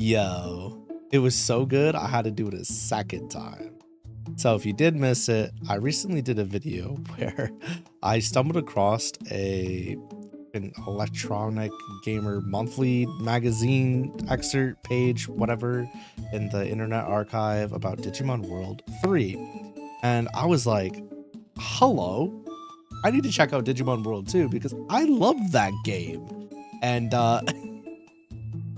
Yo, it was so good, I had to do it a second time. So if you did miss it, I recently did a video where I stumbled across an electronic gamer monthly magazine excerpt page, whatever, in the Internet Archive about Digimon World 3. And I was like, hello, I need to check out Digimon World 2 because I love that game. And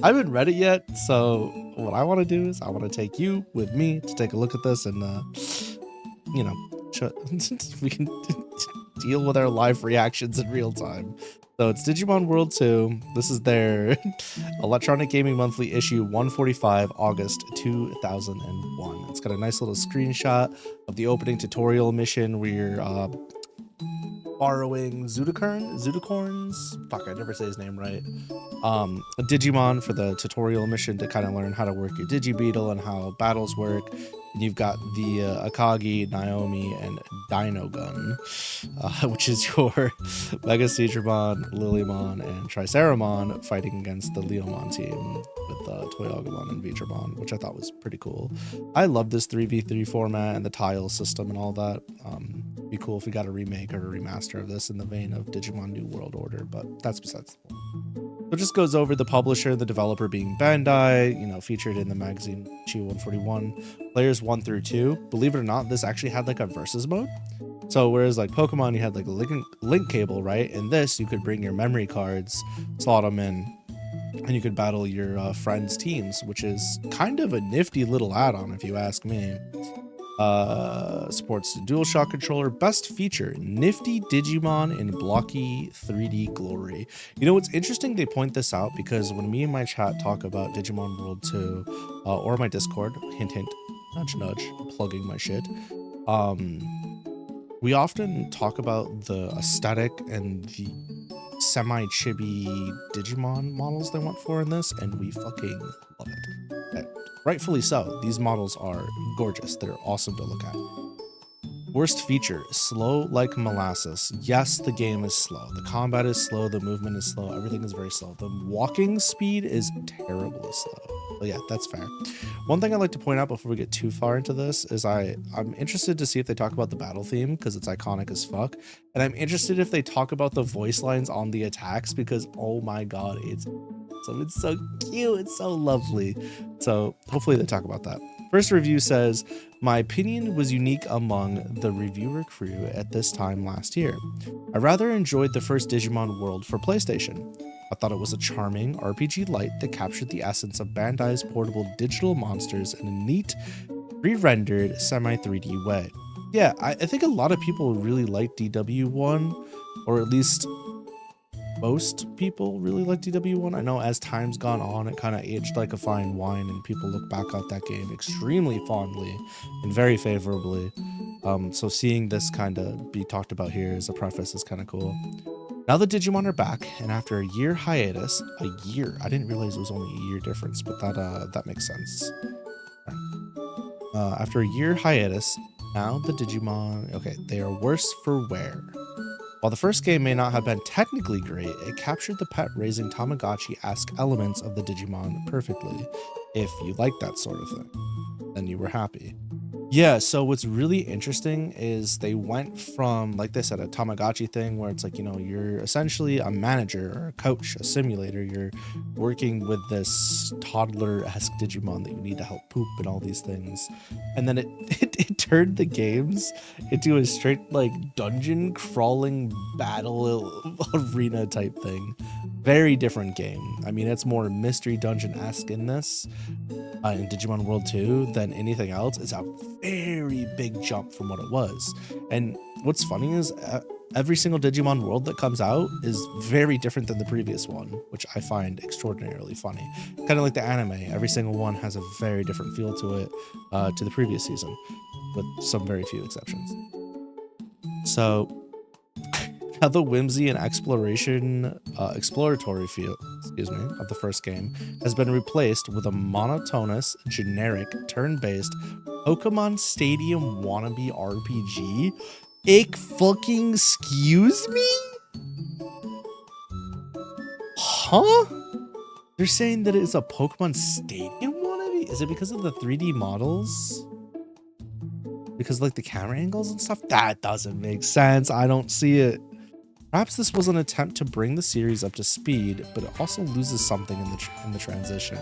I haven't read it yet, so what I want to do is I want to take you with me to take a look at this and, you know, we can deal with our live reactions in real time. So it's Digimon World 2. This is their Electronic Gaming Monthly issue 145, August 2001. It's got a nice little screenshot of the opening tutorial mission where you're borrowing Zudicorn's, fuck, I never say his name right, a Digimon for the tutorial mission to kind of learn how to work your Digibeetle and how battles work. And you've got the Akagi, Naomi, and Dinogun, which is your Mega Seedramon, Lilymon, and Triceramon fighting against the Leomon team with Toyagumon and Vitramon, which I thought was pretty cool. I love this 3v3 format and the tile system and all that. It'd be cool if we got a remake or a remaster of this in the vein of Digimon New World Order, but that's besides the point. So it just goes over the publisher, the developer being Bandai, you know, featured in the magazine issue 141, players 1 through 2. Believe it or not, this actually had like a versus mode. So whereas like Pokemon, you had like a link cable, right? In this, you could bring your memory cards, slot them in, and you could battle your friends' teams, which is kind of a nifty little add-on if you ask me. Supports the DualShock controller. Best feature, nifty Digimon in blocky 3D glory. You know what's interesting, they point this out because when me and my chat talk about Digimon World 2 or my Discord, hint hint, nudge nudge, plugging my shit, we often talk about the aesthetic and the semi-chibi Digimon models they went for in this, and we fucking love it. Rightfully so. These models are gorgeous. They're awesome to look at. Worst feature, slow like molasses. Yes, the game is slow. The combat is slow. The movement is slow. Everything is very slow. The walking speed is terribly slow. But yeah, that's fair. One thing I'd like to point out before we get too far into this is I'm interested to see if they talk about the battle theme because it's iconic as fuck. And I'm interested if they talk about the voice lines on the attacks because, oh my god, it's so cute. It's so lovely. So hopefully they talk about that. First review says, my opinion was unique among the reviewer crew at this time last year. I rather enjoyed the first Digimon World for PlayStation. I thought it was a charming RPG light that captured the essence of Bandai's portable digital monsters in a neat, pre-rendered, semi-3D way. Yeah, I think a lot of people really like DW1, or at least most people really like DW1. I know as time's gone on, it kind of aged like a fine wine, and people look back at that game extremely fondly and very favorably. So seeing this kind of be talked about here as a preface is kind of cool. Now the Digimon are back, and after a year hiatus, I didn't realize it was only a year difference, but that makes sense. After a year hiatus, now the Digimon, okay, they are worse for wear. While the first game may not have been technically great, it captured the pet-raising Tamagotchi-esque elements of the Digimon perfectly. If you like that sort of thing, then you were happy. Yeah, so what's really interesting is they went from, like they said, a Tamagotchi thing where it's like, you know, you're essentially a manager or a coach, a simulator. You're working with this toddler-esque Digimon that you need to help poop and all these things. And then it turned the games into a straight, like, dungeon crawling battle arena type thing. Very different game. I mean, it's more mystery dungeon-esque in this. In Digimon World 2 than anything else. It's a very big jump from what it was. And what's funny is every single Digimon World that comes out is very different than the previous one, which I find extraordinarily funny. Kind of like the anime, every single one has a very different feel to it to the previous season, with some very few exceptions. So now the whimsy and exploratory feel, of the first game has been replaced with a monotonous, generic, turn-based Pokemon Stadium wannabe RPG. Fucking excuse me? Huh? They're saying that it's a Pokemon Stadium wannabe? Is it because of the 3D models? Because like the camera angles and stuff? That doesn't make sense. I don't see it. Perhaps this was an attempt to bring the series up to speed, but it also loses something in the transition.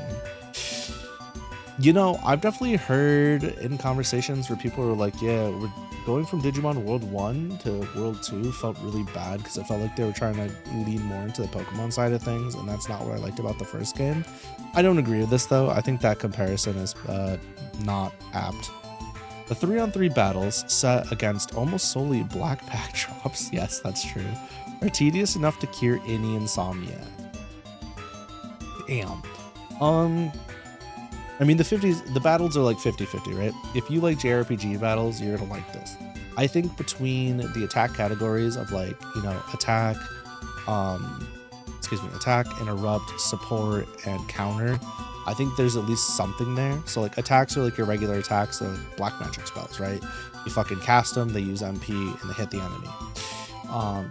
You know, I've definitely heard in conversations where people are like, yeah, we're going from Digimon World 1 to World 2 felt really bad because it felt like they were trying to lean more into the Pokemon side of things, and that's not what I liked about the first game. I don't agree with this, though. I think that comparison is not apt. The 3-on-3 battles, set against almost solely black backdrops, yes, that's true, are tedious enough to cure any insomnia. Damn. I mean, the battles are like 50-50, right? If you like JRPG battles, you're gonna like this. I think between the attack categories of like, you know, attack, attack, interrupt, support, and counter, I think there's at least something there. So like attacks are like your regular attacks, they're like black magic spells, right? You fucking cast them, they use MP, and they hit the enemy.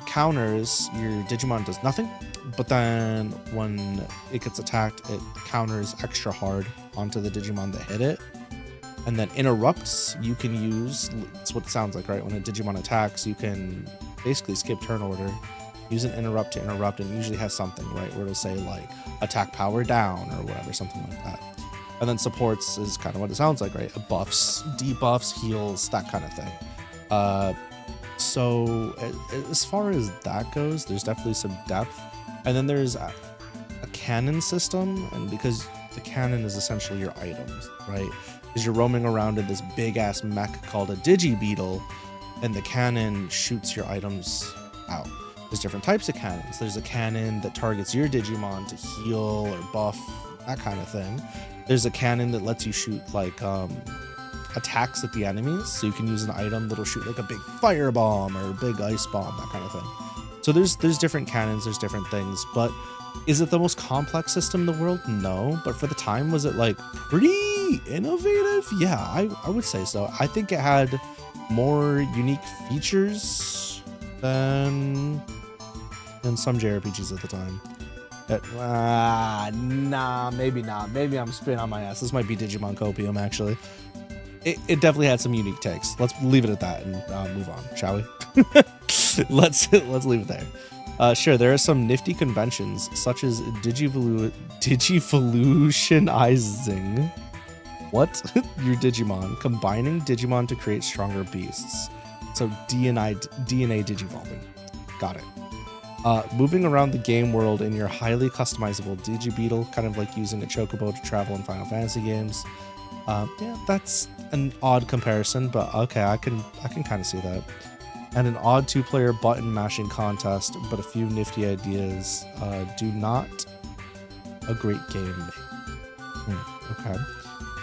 Counters, your Digimon does nothing, but then when it gets attacked, it counters extra hard onto the Digimon that hit it. And then interrupts, you can use, it's what it sounds like, right? When a Digimon attacks, you can basically skip turn order, use an interrupt to interrupt, and usually has something, right, where it'll say like attack power down or whatever, something like that. And then supports is kind of what it sounds like, right? Buffs, debuffs, heals, that kind of thing. So as far as that goes, there's definitely some depth. And then there's a cannon system, and because the cannon is essentially your items, right? Because you're roaming around in this big ass mech called a Digibeetle, and the cannon shoots your items out. There's different types of cannons. There's a cannon that targets your Digimon to heal or buff, that kind of thing. There's a cannon that lets you shoot like attacks at the enemies, so you can use an item that'll shoot like a big fire bomb or a big ice bomb, that kind of thing. So there's different cannons, there's different things, but is it the most complex system in the world? No, but for the time, was it like pretty innovative? Yeah, I would say so. I think it had more unique features than some JRPGs at the time. Nah, maybe not. Maybe I'm spinning on my ass. This might be Digimon Copium, actually. It definitely had some unique takes. Let's leave it at that and move on, shall we? let's leave it there. Sure, there are some nifty conventions, such as Digivolutionizing your Digimon, combining Digimon to create stronger beasts. So DNA Digivolving. Got it. Moving around the game world in your highly customizable Digibeetle, kind of like using a chocobo to travel in Final Fantasy games. Yeah, that's an odd comparison, but okay, I can kind of see that. And an odd 2-player button mashing contest, but a few nifty ideas. Do not a great game make. Okay.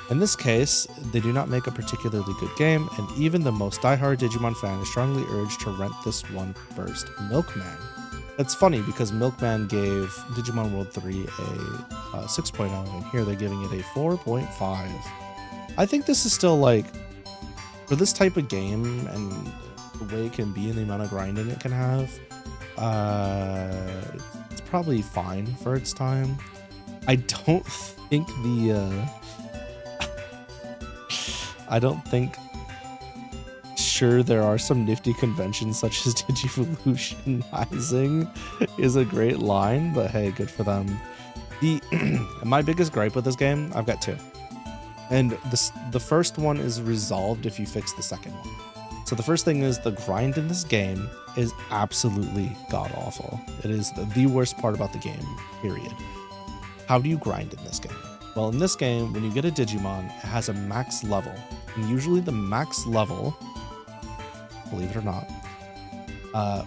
In this case, they do not make a particularly good game, and even the most diehard Digimon fan is strongly urged to rent this one first. Milkman. That's funny because Milkman gave Digimon World 3 a 6.0, and here they're giving it a 4.5. I think this is still like, for this type of game and the way it can be and the amount of grinding it can have, it's probably fine for its time. I don't think sure, there are some nifty conventions such as Digivolutionizing is a great line, but hey, good for them. My biggest gripe with this game, I've got two. And the first one is resolved if you fix the second one. So the first thing is the grind in this game is absolutely god-awful. It is the worst part about the game, period. How do you grind in this game? Well, in this game, when you get a Digimon, it has a max level. And usually the max level, believe it or not,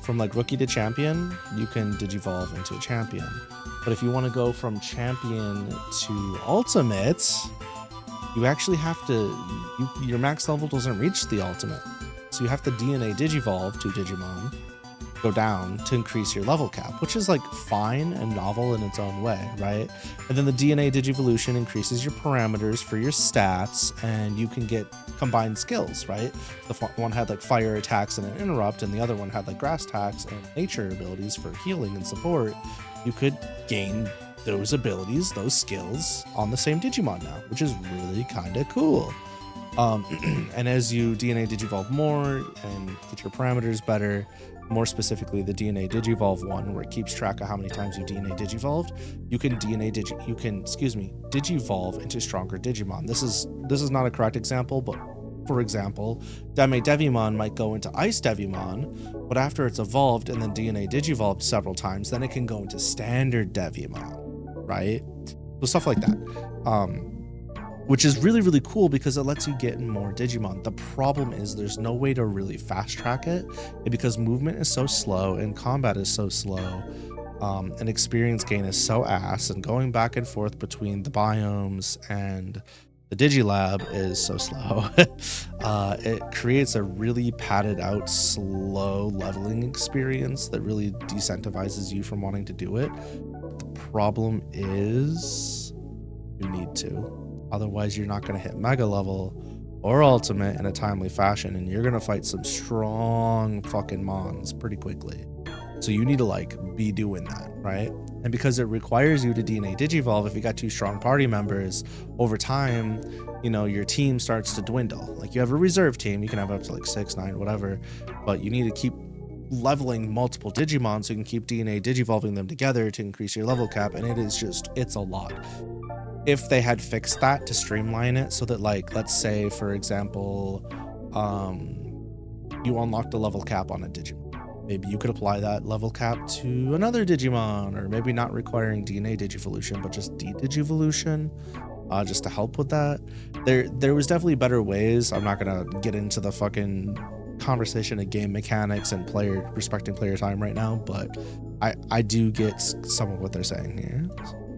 from like rookie to champion, you can Digivolve into a champion. But if you want to go from champion to ultimate, you actually have to, your max level doesn't reach the ultimate. So you have to DNA Digivolve to Digimon, go down to increase your level cap, which is like fine and novel in its own way, right? And then the DNA Digivolution increases your parameters for your stats, and you can get combined skills, right? The one had like fire attacks and an interrupt, and the other one had like grass attacks and nature abilities for healing and support. You could gain those abilities, those skills on the same Digimon now, which is really kind of cool. And as you DNA Digivolve more and get your parameters better, more specifically the DNA Digivolve one, where it keeps track of how many times you DNA Digivolved, you can Digivolve into stronger Digimon. This is not a correct example, but for example, Dame Devimon might go into Ice Devimon, but after it's evolved and then DNA Digivolved several times, then it can go into Standard Devimon, right? So stuff like that. Which is really, really cool because it lets you get in more Digimon. The problem is there's no way to really fast track it, and because movement is so slow and combat is so slow, and experience gain is so ass, and going back and forth between the biomes and the Digilab is so slow. It creates a really padded out, slow leveling experience that really decentivizes you from wanting to do it. The problem is you need to. Otherwise, you're not going to hit mega level or ultimate in a timely fashion, and you're going to fight some strong fucking mons pretty quickly. So you need to like be doing that, right? And because it requires you to DNA Digivolve, if you got 2 strong party members, over time, you know, your team starts to dwindle. Like you have a reserve team, you can have up to like 6, 9, whatever, but you need to keep leveling multiple Digimon so you can keep DNA Digivolving them together to increase your level cap, and it's a lot. If they had fixed that to streamline it so that, like, let's say for example, you unlocked a level cap on a Digimon, maybe you could apply that level cap to another Digimon, or maybe not requiring DNA Digivolution but just D-Digivolution, just to help with that. There was definitely better ways. I'm not gonna get into the fucking conversation of game mechanics and respecting player time right now, but I do get some of what they're saying here.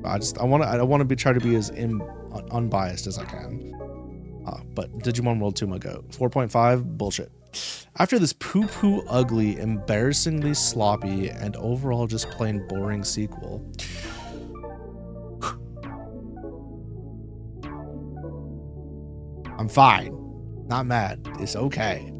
I want to try to be as unbiased as I can. But Digimon World 2 my goat. 4.5 bullshit. After this poo ugly, embarrassingly sloppy, and overall just plain boring sequel, I'm fine. Not mad. It's okay.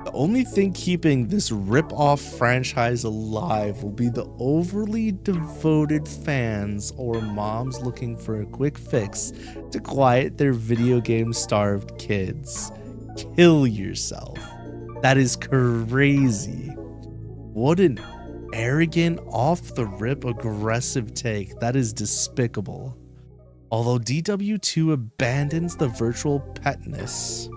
The only thing keeping this rip-off franchise alive will be the overly devoted fans or moms looking for a quick fix to quiet their video game-starved kids. Kill yourself. That is crazy. What an arrogant, off-the-rip, aggressive take. That is despicable. Although DW2 abandons the virtual pettiness,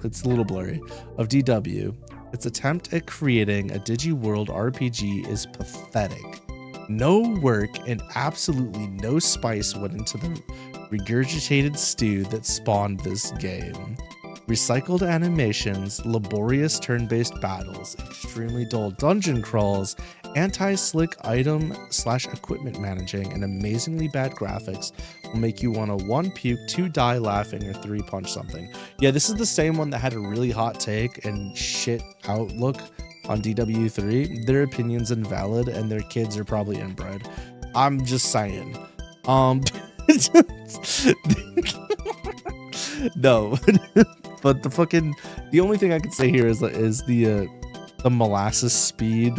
it's a little blurry, of DW, its attempt at creating a Digi-World RPG is pathetic. No work and absolutely no spice went into the regurgitated stew that spawned this game. Recycled animations, laborious turn-based battles, extremely dull dungeon crawls, anti-slick item/equipment managing, and amazingly bad graphics will make you want to 1 puke, 2 die laughing, or 3 punch something. Yeah, this is the same one that had a really hot take and shit outlook on DW3. Their opinion's invalid and their kids are probably inbred. I'm just saying. No. But the only thing I can say here is the molasses speed.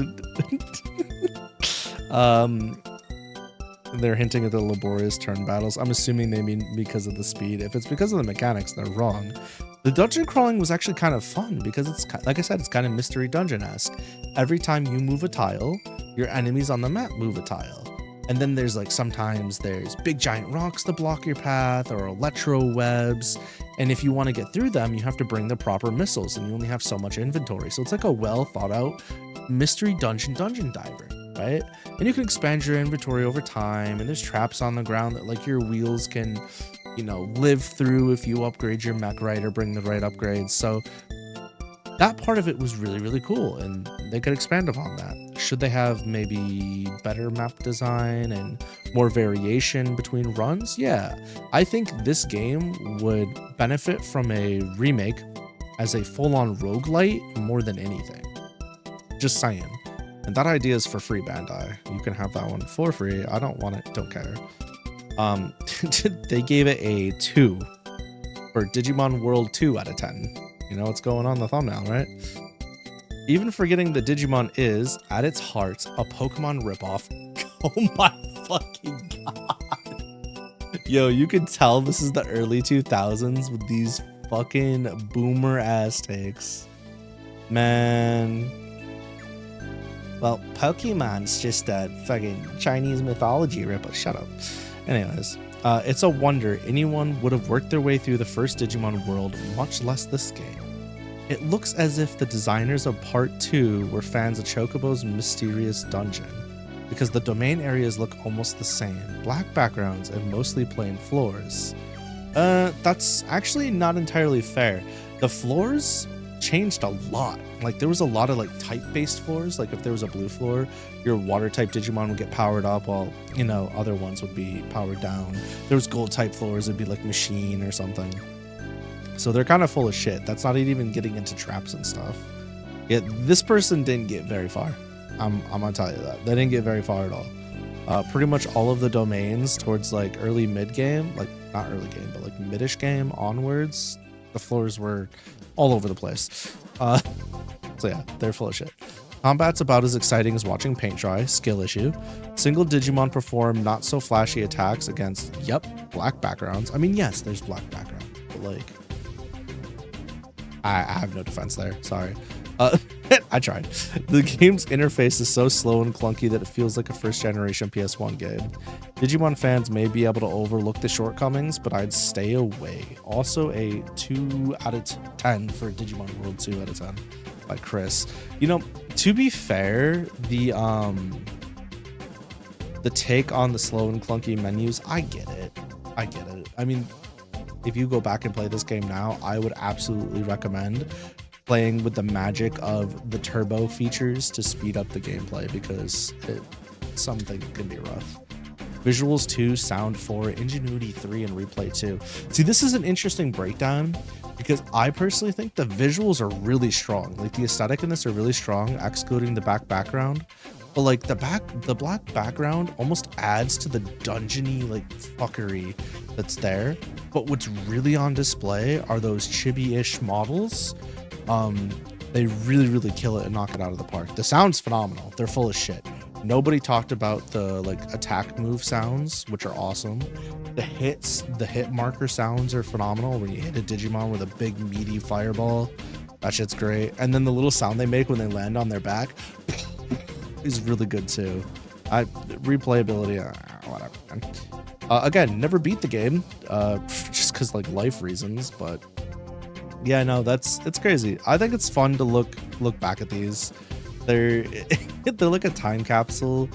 They're hinting at the laborious turn battles. I'm assuming they mean because of the speed. If it's because of the mechanics, they're wrong. The dungeon crawling was actually kind of fun because it's, like I said, it's kind of mystery dungeon-esque. Every time you move a tile, your enemies on the map move a tile. And then there's like sometimes there's big giant rocks that block your path, or electro webs. And if you want to get through them, you have to bring the proper missiles, and you only have so much inventory. So it's like a well thought out mystery dungeon diver, right? And you can expand your inventory over time, and there's traps on the ground that like your wheels can, you know, live through if you upgrade your mech right or bring the right upgrades. So that part of it was really, really cool, and they could expand upon that. Should they have maybe better map design and more variation between runs? Yeah, I think this game would benefit from a remake as a full-on roguelite more than anything. Just saying. And that idea is for free, Bandai. You can have that one for free. I don't want it, don't care. They gave it a 2 for Digimon World 2 out of 10. You know what's going on in the thumbnail, right? Even forgetting that Digimon is, at its heart, a Pokemon ripoff. Oh my fucking god. Yo, you can tell this is the early 2000s with these fucking boomer ass takes. Man. Well, Pokemon's just a fucking Chinese mythology ripoff. Shut up. Anyways, it's a wonder anyone would have worked their way through the first Digimon world, much less this game. It looks as if the designers of Part 2 were fans of Chocobo's mysterious dungeon, because the domain areas look almost the same, black backgrounds and mostly plain floors. That's actually not entirely fair. The floors changed a lot. Like, there was a lot of like type-based floors. Like, if there was a blue floor, your water type Digimon would get powered up, while, you know, other ones would be powered down. There was gold type floors, it'd be like machine or something. So they're kind of full of shit. That's not even getting into traps and stuff. Yet this person didn't get very far. I'm gonna tell you that. They didn't get very far at all. Pretty much all of the domains towards like early mid game, like not early game, but like midish game onwards, the floors were all over the place. So yeah, they're full of shit. Combat's about as exciting as watching paint dry, skill issue. Single Digimon perform not so flashy attacks against, yep, black backgrounds. I mean, yes, there's black background, but like, I have no defense there, sorry. I tried. The game's interface is so slow and clunky that it feels like a first generation PS1 game. Digimon fans may be able to overlook the shortcomings, but I'd stay away. Also a 2 out of 10 for Digimon World 2 out of 10 by Chris. You know, to be fair, the take on the slow and clunky menus, I get it. I mean, if you go back and play this game now, I would absolutely recommend playing with the magic of the turbo features to speed up the gameplay, because something can be rough. Visuals 2, sound 4, ingenuity 3, and replay 2. See, this is an interesting breakdown, because I personally think the visuals are really strong. Like, the aesthetic in this are really strong, excluding the background. But like the black background almost adds to the dungeony like fuckery that's there. But what's really on display are those chibi-ish models. They really kill it and knock it out of the park. The sound's phenomenal. They're full of shit. Nobody talked about the like attack move sounds, which are awesome. The hit marker sounds are phenomenal. When you hit a Digimon with a big meaty fireball, that shit's great. And then the little sound they make when they land on their back is really good too. Replayability, whatever. Again, never beat the game, just because like life reasons, but yeah, no, it's crazy. I think it's fun to look back at these. They're like a time capsule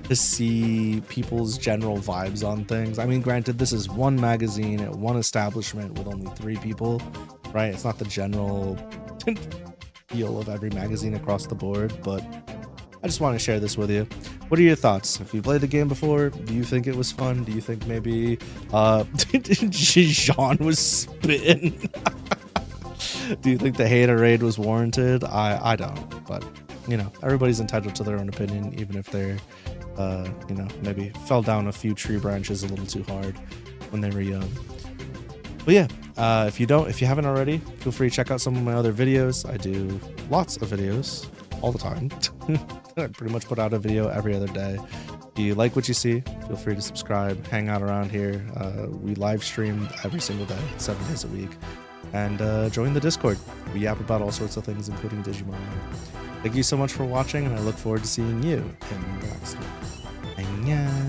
to see people's general vibes on things. I mean, granted, this is one magazine at one establishment with only 3 people, right? It's not the general feel of every magazine across the board, but I just want to share this with you. What are your thoughts? Have you played the game before? Do you think it was fun? Do you think maybe Jean was spitting? Do you think the haterade was warranted? I don't, but you know, everybody's entitled to their own opinion, even if they're you know, maybe fell down a few tree branches a little too hard when they were young. But yeah, if you haven't already, feel free to check out some of my other videos. I do lots of videos all the time. I pretty much put out a video every other day. If you like what you see, feel free to subscribe, hang out around here. We live stream every single day, 7 days a week. And join the Discord. We yap about all sorts of things, including Digimon. Thank you so much for watching, and I look forward to seeing you in the next one. Annyeong.